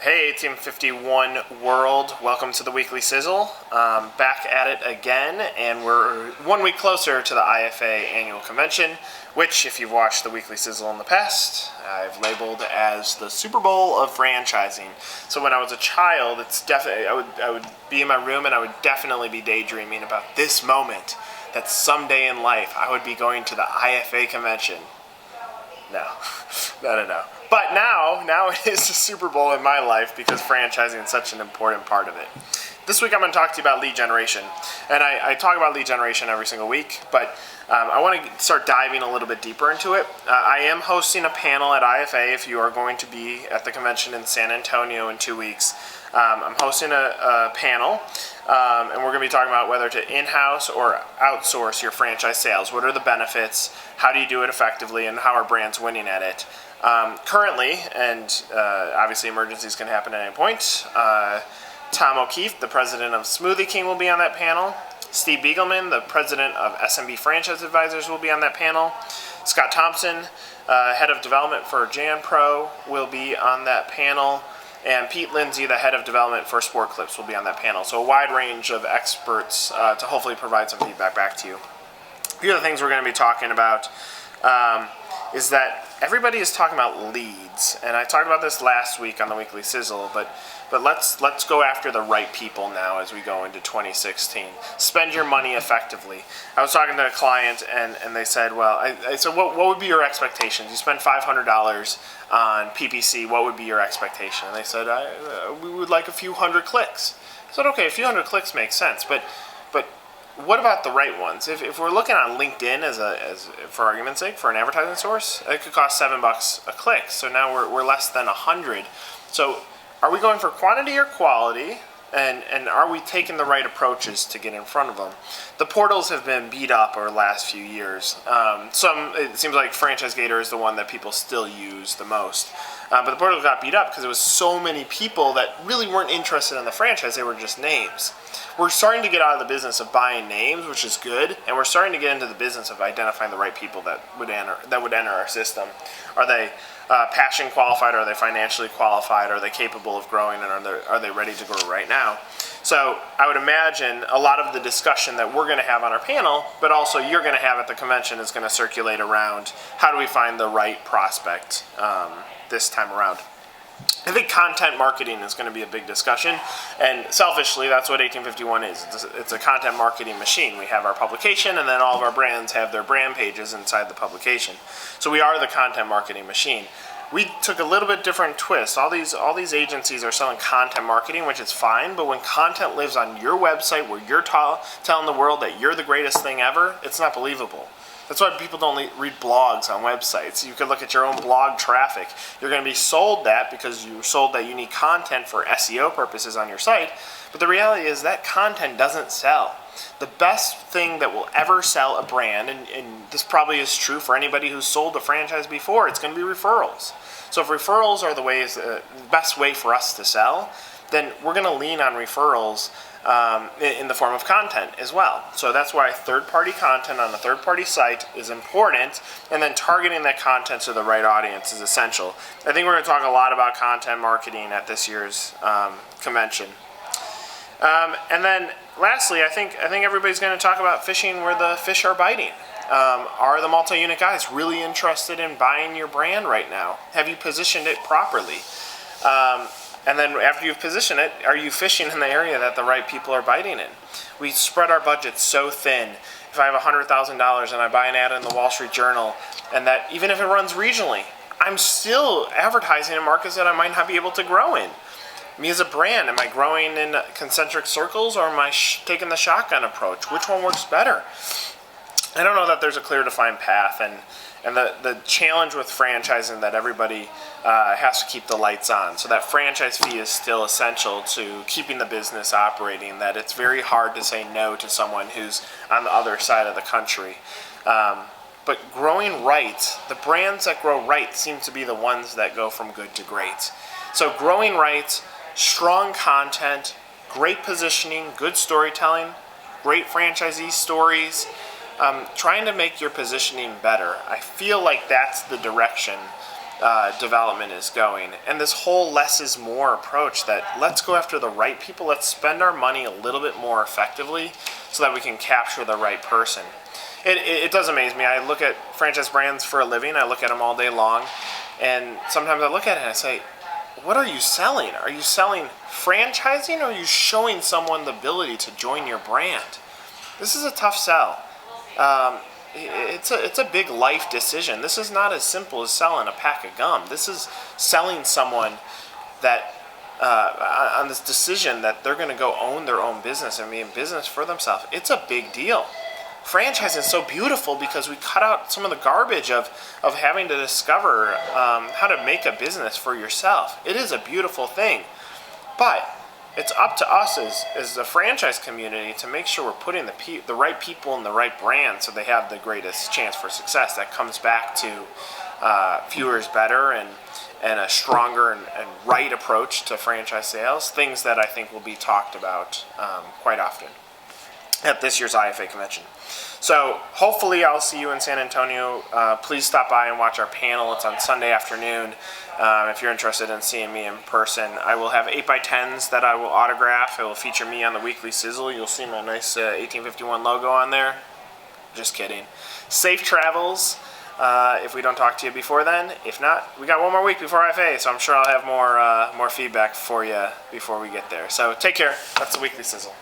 Hey, Team 51 World, welcome to the Weekly Sizzle. Back at it again, and we're 1 week closer to the IFA Annual Convention, which, if you've watched the Weekly Sizzle in the past, I've labeled as the Super Bowl of franchising. So when I was a child, it's definitely I would be in my room and I would definitely be daydreaming about this moment, that someday in life I would be going to the IFA Convention. No. But now it is the Super Bowl in my life because franchising is such an important part of it. This week I'm going to talk to you about lead generation. And I talk about lead generation every single week, but I want to start diving a little bit deeper into it. I am hosting a panel at IFA if you are going to be at the convention in San Antonio in 2 weeks. I'm hosting a panel, and we're going to be talking about whether to in-house or outsource your franchise sales. What are the benefits? How do you do it effectively? And how are brands winning at it? Currently, and obviously emergencies can happen at any point, Tom O'Keefe, the president of Smoothie King, will be on that panel. Steve Beagleman, the president of SMB Franchise Advisors, will be on that panel. Scott Thompson, head of development for Jan Pro, will be on that panel. And Pete Lindsay, the head of development for Sport Clips, will be on that panel. So a wide range of experts to hopefully provide some feedback back to you. A few of the things we're going to be talking about is that everybody is talking about leads, and I talked about this last week on the Weekly Sizzle, but let's go after the right people now as we go into 2016. Spend your money effectively. I was talking to a client, and they said, well, I said, what would be your expectations? You spend $500 on PPC, what would be your expectation? And they said, we would like a few hundred clicks. I said, okay, a few hundred clicks makes sense, but what about the right ones? If we're looking on LinkedIn as for argument's sake, for an advertising source, it could cost $7 a click. So now we're less than 100. So are we going for quantity or quality? And are we taking the right approaches to get in front of them? The portals have been beat up over the last few years. It seems like FranchiseGator is the one that people still use the most. But the portals got beat up because there was so many people that really weren't interested in the franchise. They were just names. We're starting to get out of the business of buying names, which is good, and we're starting to get into the business of identifying the right people that would enter our system. Are they passion qualified? Are they financially qualified? Are they capable of growing? And are they ready to grow right now? So I would imagine a lot of the discussion that we're going to have on our panel, but also you're going to have at the convention, is going to circulate around how do we find the right prospect this time around. I think content marketing is going to be a big discussion, and selfishly, that's what 1851 is. It's a content marketing machine. We have our publication, and then all of our brands have their brand pages inside the publication. So we are the content marketing machine. We took a little bit different twist. All these agencies are selling content marketing, which is fine, but when content lives on your website where you're telling the world that you're the greatest thing ever, it's not believable. That's why people don't read blogs on websites. You could look at your own blog traffic. You're going to be sold that because you sold that unique content for SEO purposes on your site, but the reality is that content doesn't sell. The best thing that will ever sell a brand, and this probably is true for anybody who's sold a franchise before, it's going to be referrals. So if referrals are the best way for us to sell, then we're going to lean on referrals in the form of content as well. So that's why third-party content on a third-party site is important, and then targeting that content to the right audience is essential. I think we're going to talk a lot about content marketing at this year's convention. And then lastly, I think everybody's going to talk about fishing where the fish are biting. Are the multi-unit guys really interested in buying your brand right now? Have you positioned it properly? And then after you've positioned it, are you fishing in the area that the right people are biting in? We spread our budget so thin. If I have $100,000 and I buy an ad in the Wall Street Journal, and that even if it runs regionally, I'm still advertising in markets that I might not be able to grow in. Me as a brand, am I growing in concentric circles, or am I taking the shotgun approach? Which one works better? I don't know that there's a clear defined path, and the challenge with franchising that everybody has to keep the lights on. So that franchise fee is still essential to keeping the business operating, that it's very hard to say no to someone who's on the other side of the country. But growing right, the brands that grow right seem to be the ones that go from good to great. So growing right, strong content, great positioning, good storytelling, great franchisee stories, trying to make your positioning better. I feel like that's the direction development is going. And this whole less is more approach, that let's go after the right people, let's spend our money a little bit more effectively so that we can capture the right person. It does amaze me. I look at franchise brands for a living. I look at them all day long. And sometimes I look at it and I say, what are you selling? Are you selling franchising, or are you showing someone the ability to join your brand? This is a tough sell. It's a big life decision. This is not as simple as selling a pack of gum. This is selling someone that on this decision that they're going to go own their own business and be in business for themselves. It's a big deal. Franchising is so beautiful because we cut out some of the garbage of having to discover how to make a business for yourself. It is a beautiful thing, but it's up to us as the franchise community to make sure we're putting the right people in the right brand so they have the greatest chance for success. That comes back to fewer is better and a stronger and right approach to franchise sales, things that I think will be talked about quite often at this year's IFA Convention. So hopefully I'll see you in San Antonio. Please stop by and watch our panel. It's on Sunday afternoon. If you're interested in seeing me in person, I will have 8x10s that I will autograph. It will feature me on the weekly Sizzle. You'll see my nice 1851 logo on there. Just kidding. Safe travels if we don't talk to you before then. If not, we got one more week before IFA, so I'm sure I'll have more feedback for you before we get there. So take care. That's the weekly Sizzle.